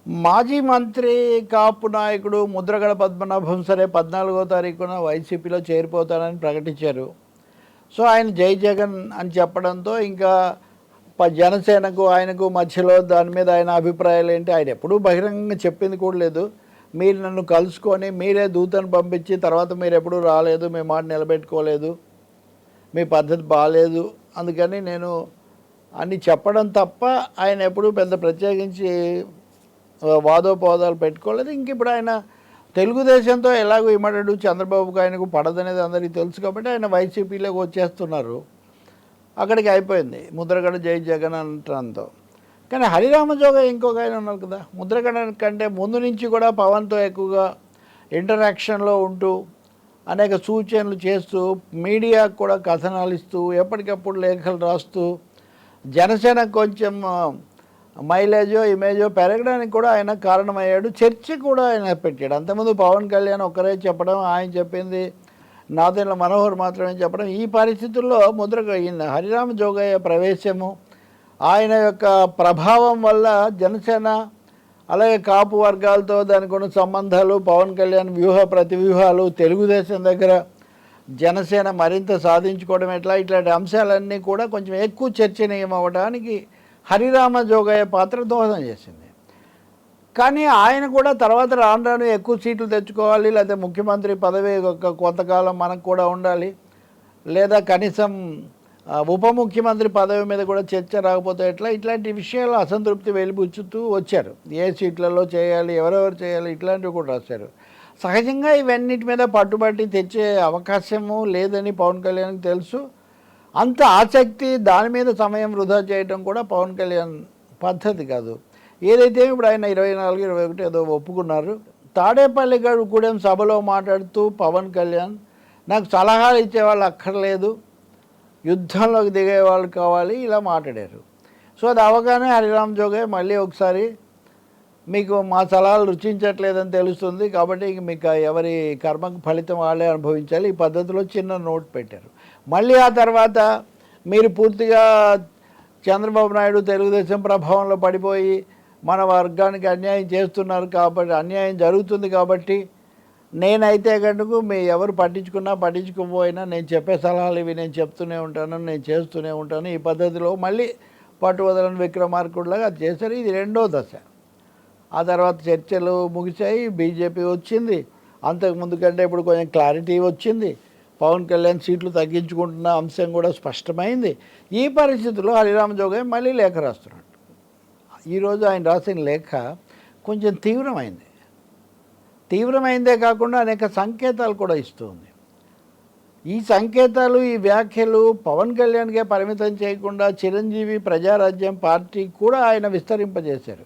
మాజీ మంత్రి కాపు నాయకుడు ముద్రగడ పద్మనాభం సరే 14వ తారీఖున వైసీపీలో చేరిపోతానని ప్రకటించారు. సో ఆయన జై జగన్ అని చెప్పడంతో ఇంకా జనసేనకు ఆయనకు మధ్యలో దాని మీద ఆయన అభిప్రాయాలు ఏంటి, ఆయన ఎప్పుడూ బహిరంగంగా చెప్పింది కూడా లేదు. మీరు నన్ను కలుసుకొని మీరే దూతను పంపించి తర్వాత మీరు ఎప్పుడూ రాలేదు, మీ మాట నిలబెట్టుకోలేదు, మీ పద్ధతి బాగాలేదు, అందుకని నేను అని చెప్పడం తప్ప ఆయన ఎప్పుడూ పెద్ద ప్రత్యేకించి వాదోపవాదాలు పెట్టుకోలేదు. ఇంక ఇప్పుడు ఆయన తెలుగుదేశంతో ఎలాగో ఇమ్మడాడు, చంద్రబాబుకు ఆయనకు పడదనేది అందరికీ తెలుసు కాబట్టి ఆయన వైసీపీలోకి వచ్చేస్తున్నారు. అక్కడికి అయిపోయింది ముద్రగడ జై జగన్ అంటంతో. కానీ హరిరామజోగ ఇంకొక ఆయన ఉన్నారు కదా, ముద్రగడ కంటే ముందు నుంచి కూడా పవన్తో ఎక్కువగా ఇంటరాక్షన్లో ఉంటూ అనేక సూచనలు చేస్తూ మీడియాకు కూడా కథనాలు ఇస్తూ ఎప్పటికప్పుడు లేఖలు రాస్తూ జనసేన కొంచెం మైలేజో ఇమేజో పెరగడానికి కూడా ఆయన కారణమయ్యాడు. చర్చ కూడా ఆయన పెట్టాడు. అంతకుముందు పవన్ కళ్యాణ్ ఒక్కరే చెప్పడం, ఆయన చెప్పింది నాదెండ్ల మనోహర్ మాత్రమే చెప్పడం. ఈ పరిస్థితుల్లో హరిరామ జోగయ్య ప్రవేశము, ఆయన యొక్క ప్రభావం వల్ల జనసేన అలాగే కాపు వర్గాలతో దానికి ఉన్న సంబంధాలు, పవన్ కళ్యాణ్ వ్యూహ ప్రతివ్యూహాలు, తెలుగుదేశం దగ్గర జనసేన మరింత సాధించుకోవడం ఎట్లా, ఇట్లాంటి అంశాలన్నీ కూడా కొంచెం ఎక్కువ చర్చనీయం అవ్వడానికి హరిరామ జోగయ్య పాత్ర దోహదం చేసింది. కానీ ఆయన కూడా తర్వాత రాను రాను ఎక్కువ సీట్లు తెచ్చుకోవాలి, లేదా ముఖ్యమంత్రి పదవి కొంతకాలం మనకు కూడా ఉండాలి, లేదా కనీసం ఉప ముఖ్యమంత్రి పదవి మీద కూడా చర్చ రాకపోతే ఎట్లా, ఇట్లాంటి విషయాలు అసంతృప్తి వెలిబుచ్చుతూ వచ్చారు. ఏ సీట్లలో చేయాలి, ఎవరెవరు చేయాలి, ఇట్లాంటివి కూడా రాశారు. సహజంగా ఇవన్నిటి మీద పట్టుబట్టి తెచ్చే అవకాశము లేదని పవన్ కళ్యాణ్కి తెలుసు. అంత ఆసక్తి దాని మీద సమయం వృధా చేయడం కూడా పవన్ కళ్యాణ్ పద్ధతి కాదు. ఏదైతే ఇప్పుడు ఆయన 24, 21 ఏదో ఒప్పుకున్నారు. తాడేపల్లి గూడెం సభలో మాట్లాడుతూ పవన్ కళ్యాణ్ నాకు సలహాలు ఇచ్చేవాళ్ళు అక్కర్లేదు, యుద్ధంలోకి దిగేవాళ్ళు కావాలి, ఇలా మాట్లాడారు. సో అది అవగానే హరిరామ జోగయ్య మళ్ళీ ఒకసారి మీకు మా సలహాలు రుచించట్లేదని తెలుస్తుంది కాబట్టి ఇంక మీకు ఎవరి కర్మకు ఫలితం వాళ్ళే అనుభవించాలి, ఈ పద్ధతిలో చిన్న నోట్ పెట్టారు. మళ్ళీ ఆ తర్వాత మీరు పూర్తిగా చంద్రబాబు నాయుడు తెలుగుదేశం ప్రభావంలో పడిపోయి మన వర్గానికి అన్యాయం చేస్తున్నారు కాబట్టి, అన్యాయం జరుగుతుంది కాబట్టి నేనైతే కనుక మీ ఎవరు పట్టించుకున్నా పట్టించుకోకపోయినా నేను చెప్పే సలహాలు ఇవి నేను చెప్తూనే ఉంటాను, నేను చేస్తూనే ఉంటాను, ఈ పద్ధతిలో మళ్ళీ పట్టు వదలని విక్రమార్కుడిలాగా అది చేశారు. ఇది రెండో దశ. ఆ తర్వాత చర్చలు ముగిశాయి, బీజేపీ వచ్చింది, అంతకుముందు కంటే ఇప్పుడు కొంచెం క్లారిటీ వచ్చింది, పవన్ కళ్యాణ్ సీట్లు తగ్గించుకుంటున్న అంశం కూడా స్పష్టమైంది. ఈ పరిస్థితుల్లో హరిరామ జోగయ్య మళ్ళీ లేఖ రాస్తున్నాడు. ఈరోజు ఆయన రాసిన లేఖ కొంచెం తీవ్రమైందే కాకుండా అనేక సంకేతాలు కూడా ఇస్తుంది. ఈ సంకేతాలు, ఈ వ్యాఖ్యలు పవన్ కళ్యాణ్కే పరిమితం చేయకుండా చిరంజీవి ప్రజారాజ్యం పార్టీ కూడా ఆయన విస్తరింపజేశారు.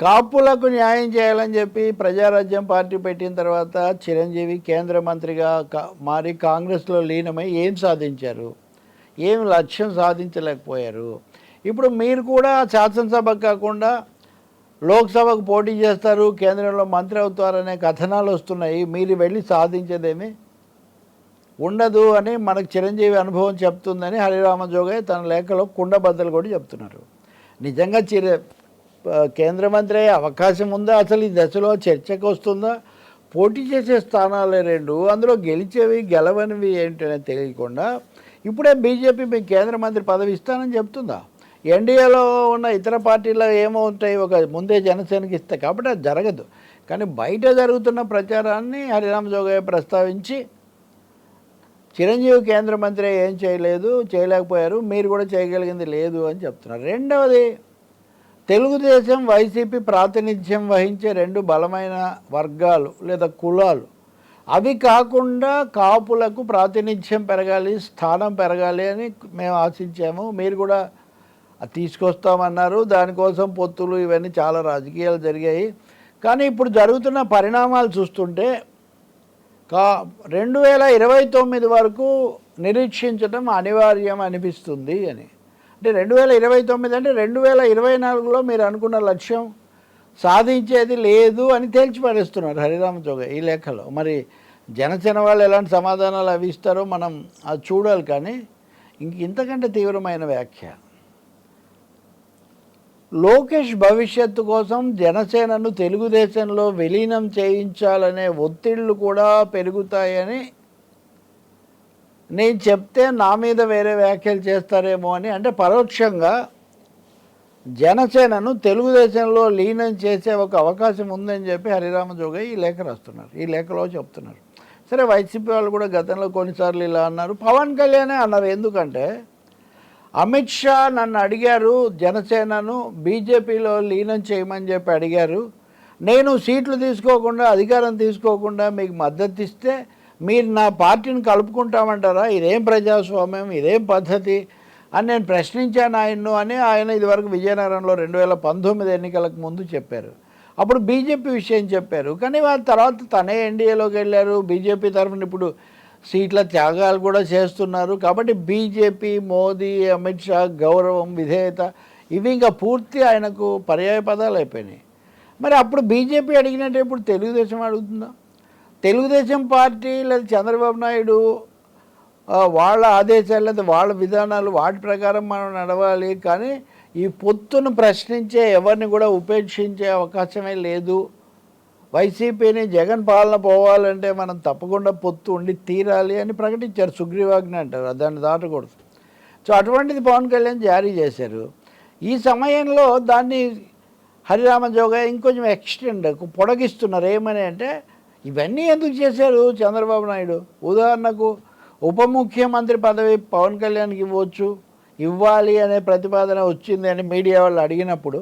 కాపులకు న్యాయం చేయాలని చెప్పి ప్రజారాజ్యం పార్టీ పెట్టిన తర్వాత చిరంజీవి కేంద్ర మంత్రిగా మారి కాంగ్రెస్లో లీనమై ఏం సాధించారు, ఏం లక్ష్యం సాధించలేకపోయారు. ఇప్పుడు మీరు కూడా శాసనసభకు కాకుండా లోక్సభకు పోటీ చేస్తారు, కేంద్రంలో మంత్రి అవుతారనే కథనాలు వస్తున్నాయి. మీరు వెళ్ళి సాధించేదేమీ ఉండదు అని మనకు చిరంజీవి అనుభవం చెప్తుందని హరిరామ జోగయ్య తన లేఖలో కుండబద్దలు కూడా చెప్తున్నారు. నిజంగా కేంద్ర మంత్రి అయ్యే అవకాశం ఉందా, అసలు ఈ దశలో చర్చకు వస్తుందా, పోటీ చేసే స్థానాలే రెండు, అందులో గెలిచేవి గెలవనివి ఏంటనే తెలియకుండా ఇప్పుడే బీజేపీ మీకు కేంద్ర మంత్రి పదవి ఇస్తానని చెప్తుందా? ఎన్డీఏలో ఉన్న ఇతర పార్టీలు ఏమవుతాయి, ఒక ముందే జనసేనకి ఇస్తే, కాబట్టి అది జరగదు. కానీ బయట జరుగుతున్న ప్రచారాన్ని హరిరామ జోగయ్య ప్రస్తావించి చిరంజీవి కేంద్ర మంత్రి ఏం చేయలేకపోయారు, మీరు కూడా చేయగలిగింది లేదు అని చెప్తున్నారు. రెండవది, తెలుగుదేశం వైసీపీ ప్రాతినిధ్యం వహించే రెండు బలమైన వర్గాలు లేదా కులాలు, అవి కాకుండా కాపులకు ప్రాతినిధ్యం పెరగాలి, స్థానం పెరగాలి అని మేము ఆశించాము, మీరు కూడా తీసుకొస్తామన్నారు. దానికోసం పొత్తులు ఇవన్నీ చాలా రాజకీయాలు జరిగాయి. కానీ ఇప్పుడు జరుగుతున్న పరిణామాలు చూస్తుంటే 2029 వరకు నిరీక్షించడం అనివార్యం అనిపిస్తుంది అని. అంటే 2029 అంటే 2024లో మీరు అనుకున్న లక్ష్యం సాధించేది లేదు అని తేల్చిపడేస్తున్నారు హరిరామ జోగయ్య ఈ లేఖలో. మరి జనసేన వాళ్ళు ఎలాంటి సమాధానాలు అవి ఇస్తారో మనం అది చూడాలి. కానీ ఇంతకంటే తీవ్రమైన వ్యాఖ్య, లోకేష్ భవిష్యత్తు కోసం జనసేనను తెలుగుదేశంలో విలీనం చేయించాలనే ఒత్తిళ్లు కూడా పెరుగుతాయని నేను చెప్తే నా మీద వేరే వ్యాఖ్యలు చేస్తారేమో అని, అంటే పరోక్షంగా జనసేనను తెలుగుదేశంలో లీనం చేసే ఒక అవకాశం ఉందని చెప్పి హరిరామ జోగయ్య ఈ లేఖ రాస్తున్నారు, ఈ లేఖలో చెప్తున్నారు. సరే, వైసీపీ వాళ్ళు కూడా గతంలో కొన్నిసార్లు ఇలా అన్నారు, పవన్ కళ్యాణే అన్నారు. ఎందుకంటే అమిత్ షా నన్ను అడిగారు జనసేనను బీజేపీలో లీనం చేయమని చెప్పి అడిగారు, నేను సీట్లు తీసుకోకుండా అధికారం తీసుకోకుండా మీకు మద్దతు ఇస్తే మీరు నా పార్టీని కలుపుకుంటామంటారా? ఇదేం ప్రజాస్వామ్యం, ఇదేం పద్ధతి అని నేను ప్రశ్నించాను ఆయన్ను అని ఆయన ఇదివరకు విజయనగరంలో 2019 ఎన్నికలకు ముందు చెప్పారు. అప్పుడు బీజేపీ విషయం చెప్పారు. కానీ వాళ్ళ తర్వాత తనే ఎన్డీఏలోకి వెళ్ళారు. బీజేపీ తరఫున ఇప్పుడు సీట్ల త్యాగాలు కూడా చేస్తున్నారు. కాబట్టి బీజేపీ, మోదీ, అమిత్ షా గౌరవం, విధేయత ఇవి ఇంకా పూర్తి ఆయనకు పర్యాయ పదాలు అయిపోయినాయి. మరి అప్పుడు బీజేపీ అడిగినట్టు ఇప్పుడు తెలుగుదేశం అడుగుతుందా? తెలుగుదేశం పార్టీ లేదా చంద్రబాబు నాయుడు వాళ్ళ ఆదేశాలు లేదా వాళ్ళ విధానాలు వాటి ప్రకారం మనం నడవాలి. కానీ ఈ పొత్తును ప్రశ్నించే ఎవరిని కూడా ఉపేక్షించే అవకాశమే లేదు. వైసీపీని జగన్ పాలన పోవాలంటే మనం తప్పకుండా పొత్తు ఉండి తీరాలి అని ప్రకటించారు. సుగ్రీవాజ్ఞ అంటారు, దాన్ని దాటకూడదు. సో అటువంటిది పవన్ కళ్యాణ్ జారీ చేశారు. ఈ సమయంలో దాన్ని హరిరామ జోగయ్య ఇంకొంచెం ఎక్స్టెండ్ పొడిగిస్తున్నారు. ఏమని అంటే, ఇవన్నీ ఎందుకు చేశారు చంద్రబాబు నాయుడు? ఉదాహరణకు ఉప ముఖ్యమంత్రి పదవి పవన్ కళ్యాణ్కి ఇవ్వాలి అనే ప్రతిపాదన వచ్చింది అని మీడియా వాళ్ళు అడిగినప్పుడు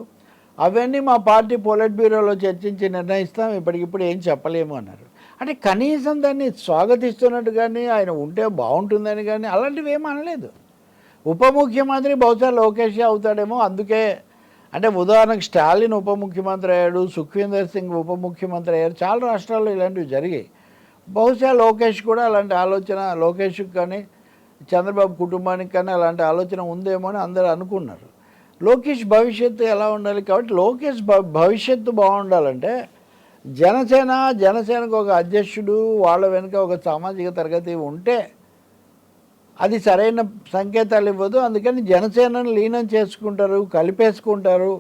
అవన్నీ మా పార్టీ పొలిట్ బ్యూరోలో చర్చించి నిర్ణయిస్తాం, ఇప్పటికిప్పుడు ఏం చెప్పలేము అన్నారు. అంటే కనీసం దాన్ని స్వాగతిస్తున్నట్టు కానీ ఆయన ఉంటే బాగుంటుందని కానీ అలాంటివి ఏమీ అనలేదు. ఉప ముఖ్యమంత్రి బహుశా లోకేష్ అవుతాడేమో, అందుకే అంటే ఉదాహరణకు స్టాలిన్ ఉప ముఖ్యమంత్రి అయ్యాడు, సుఖ్వీందర్ సింగ్ ఉప ముఖ్యమంత్రి అయ్యారు, చాలా రాష్ట్రాల్లో ఇలాంటివి జరిగాయి. బహుశా లోకేష్ కూడా అలాంటి ఆలోచన, లోకేష్కి కానీ చంద్రబాబు కుటుంబానికి కానీ అలాంటి ఆలోచన ఉందేమో అని అందరూ అనుకున్నారు. లోకేష్ భవిష్యత్తు ఎలా ఉండాలి? కాబట్టి లోకేష్ భవిష్యత్తు బాగుండాలంటే జనసేనకు ఒక అధ్యక్షుడు, వాళ్ళ వెనుక ఒక సామాజిక తరగతి ఉంటే అది సరైన సంకేతాలు ఇవ్వదు. అందుకని జనసేనను లీనం చేసుకుంటారు, కలిపేసుకుంటారు.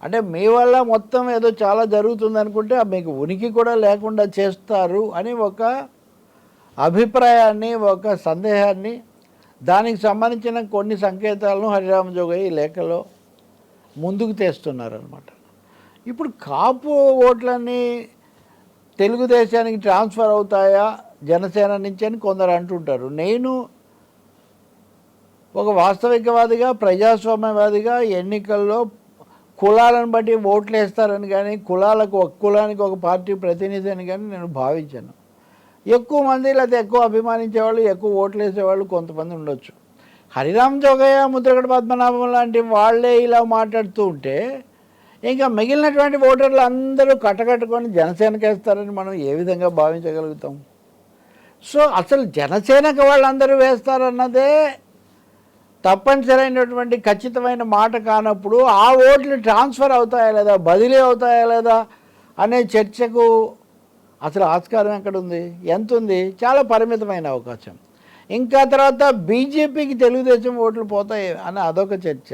అంటే మీ వల్ల మొత్తం ఏదో చాలా జరుగుతుంది అనుకుంటే మీకు ఉనికి కూడా లేకుండా చేస్తారు అని ఒక అభిప్రాయాన్ని, ఒక సందేహాన్ని, దానికి సంబంధించిన కొన్ని సంకేతాలను హరిరామ జోగయ్య ఈ లేఖలో ముందుకు తెస్తున్నారనమాట. ఇప్పుడు కాపు ఓట్లన్నీ తెలుగుదేశానికి ట్రాన్స్ఫర్ అవుతాయా జనసేన నుంచి అని కొందరు అంటుంటారు. నేను ఒక వాస్తవికవాదిగా, ప్రజాస్వామ్యవాదిగా ఎన్నికల్లో కులాలను బట్టి ఓట్లు వేస్తారని కానీ, కులాలకు ఒక కులానికి ఒక పార్టీ ప్రతినిధి అని కానీ నేను భావించాను. ఎక్కువ మంది లేకపోతే ఎక్కువ అభిమానించేవాళ్ళు, ఎక్కువ ఓట్లు వేసేవాళ్ళు కొంతమంది ఉండొచ్చు. హరిరామ జోగయ్య, ముద్రగడ పద్మనాభం లాంటి వాళ్ళే ఇలా మాట్లాడుతూ ఉంటే ఇంకా మిగిలినటువంటి ఓటర్లు అందరూ కట్టకట్టుకొని జనసేనకి వేస్తారని మనం ఏ విధంగా భావించగలుగుతాం? సో అసలు జనసేనకు వాళ్ళందరూ వేస్తారన్నదే తప్పనిసరైనటువంటి ఖచ్చితమైన మాట కానప్పుడు ఆ ఓట్లు ట్రాన్స్ఫర్ అవుతాయా లేదా, బదిలీ అవుతాయా లేదా అనే చర్చకు అసలు ఆస్కారం ఎక్కడుంది? ఎంత ఉంది? చాలా పరిమితమైన అవకాశం. ఇంకా తర్వాత బీజేపీకి తెలుగుదేశం ఓట్లు పోతాయి అని అదొక చర్చ.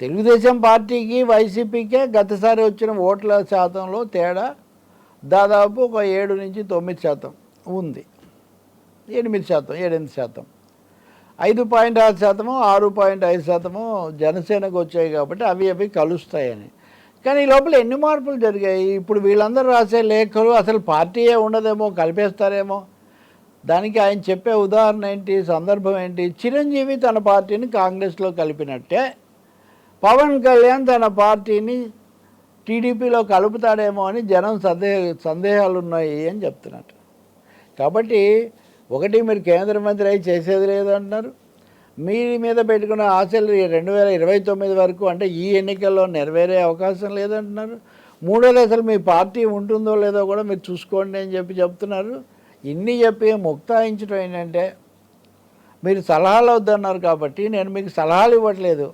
తెలుగుదేశం పార్టీకి వైసీపీకే గతసారి వచ్చిన ఓట్ల శాతంలో తేడా దాదాపు ఒక 7 నుంచి 9% ఉంది. 8%, 5.6%, 6.5% జనసేనకు వచ్చాయి. కాబట్టి అవి కలుస్తాయని. కానీ ఈ లోపల ఎన్ని మార్పులు జరిగాయి? ఇప్పుడు వీళ్ళందరూ రాసే లేఖలు అసలు పార్టీయే ఉండదేమో, కలిపేస్తారేమో. దానికి ఆయన చెప్పే ఉదాహరణ ఏంటి, సందర్భం ఏంటి? చిరంజీవి తన పార్టీని కాంగ్రెస్లో కలిపినట్టే పవన్ కళ్యాణ్ తన పార్టీని టీడీపీలో కలుపుతాడేమో అని జనం సందేహాలు ఉన్నాయి అని చెప్తున్నట్టు. కాబట్టి ఒకటి, మీరు కేంద్ర మంత్రి అయి చేసేది లేదు అంటున్నారు. మీ మీద పెట్టుకున్న ఆశలు 2029 వరకు అంటే ఈ ఎన్నికల్లో నెరవేరే అవకాశం లేదంటున్నారు. మూడోది, అసలు మీ పార్టీ ఉంటుందో లేదో కూడా మీరు చూసుకోండి అని చెప్తున్నారు. ఇన్ని చెప్పి ముక్తాయించడం ఏంటంటే, మీరు సలహాలు వద్దన్నారు కాబట్టి నేను మీకు సలహాలు ఇవ్వట్లేదు,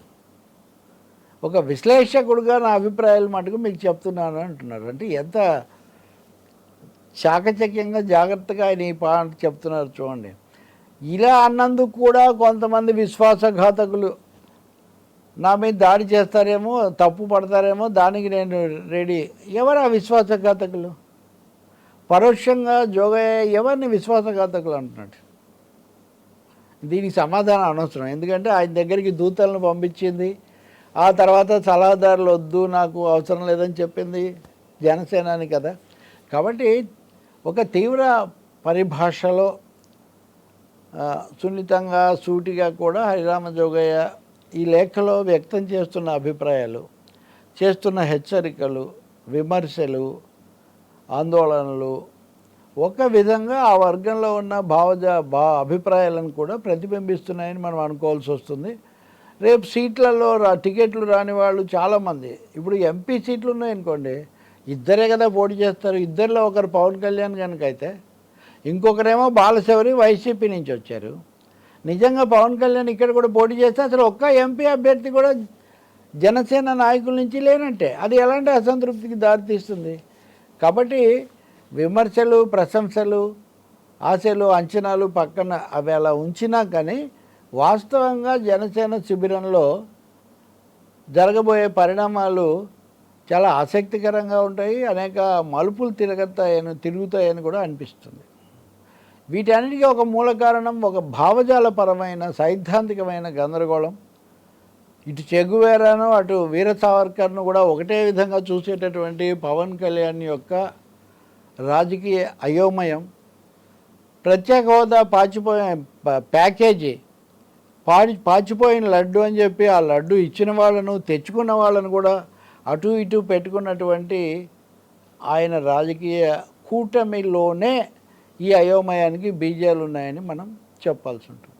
ఒక విశ్లేషకుడుగా నా అభిప్రాయాలు మటుకు మీకు చెప్తున్నాను అంటున్నారు. అంటే ఎంత చాకచక్యంగా, జాగ్రత్తగా ఆయన ఈ పాట చెప్తున్నారు చూడండి. ఇలా అన్నందుకు కూడా కొంతమంది విశ్వాసఘాతకులు నా మీద దాడి చేస్తారేమో, తప్పు పడతారేమో, దానికి నేను రెడీ. ఎవరు ఆ విశ్వాసఘాతకులు? పరోక్షంగా జోగయ్య ఎవరిని విశ్వాసఘాతకులు అంటున్నాడు? దీనికి సమాధానం అనవసరం. ఎందుకంటే ఆయన దగ్గరికి దూతలను పంపించింది, ఆ తర్వాత సలహాదారులు వద్దు నాకు అవసరం లేదని చెప్పింది జనసేనాని కదా. కాబట్టి ఒక తీవ్ర పరిభాషలో సున్నితంగా సూటిగా కూడా హరిరామ జోగయ్య ఈ లేఖలో వ్యక్తం చేస్తున్న అభిప్రాయాలు, చేస్తున్న హెచ్చరికలు, విమర్శలు, ఆందోళనలు ఒక విధంగా ఆ వర్గంలో ఉన్న అభిప్రాయాలను కూడా ప్రతిబింబిస్తున్నాయని మనం అనుకోవాల్సి వస్తుంది. రేపు సీట్లలో టికెట్లు రాని వాళ్ళు చాలామంది, ఇప్పుడు ఎంపీ సీట్లు ఉన్నాయనుకోండి, ఇద్దరే కదా పోటీ చేస్తారు. ఇద్దరిలో ఒకరు పవన్ కళ్యాణ్ కనుక అయితే, ఇంకొకరేమో బాలశౌరి వైసీపీ నుంచి వచ్చారు. నిజంగా పవన్ కళ్యాణ్ ఇక్కడ కూడా పోటీ చేస్తే అసలు ఒక్క ఎంపీ అభ్యర్థి కూడా జనసేన నాయకుల నుంచి లేనంటే అది ఎలాంటి అసంతృప్తికి దారితీస్తుంది. కాబట్టి విమర్శలు, ప్రశంసలు, ఆశలు, అంచనాలు పక్కన అవి అలా ఉంచినా కానీ వాస్తవంగా జనసేన శిబిరంలో జరగబోయే పరిణామాలు చాలా ఆసక్తికరంగా ఉంటాయి. అనేక మలుపులు తిరుగుతాయని కూడా అనిపిస్తుంది. వీటన్నిటికీ ఒక మూల కారణం ఒక భావజాలపరమైన సైద్ధాంతికమైన గందరగోళం. ఇటు చెగువేరాను అటు వీర సావర్కర్ను కూడా ఒకటే విధంగా చూసేటటువంటి పవన్ కళ్యాణ్ యొక్క రాజకీయ అయోమయం, ప్రత్యేక హోదా ప్యాకేజీ పాచిపోయిన లడ్డు అని చెప్పి ఆ లడ్డు ఇచ్చిన వాళ్ళను తెచ్చుకున్న వాళ్ళను కూడా అటు ఇటు పెట్టుకున్నటువంటి ఆయన రాజకీయ కూటమిలోనే ఈ అయోమయానికి బీజాలు ఉన్నాయని మనం చెప్పాల్సి ఉంటుంది.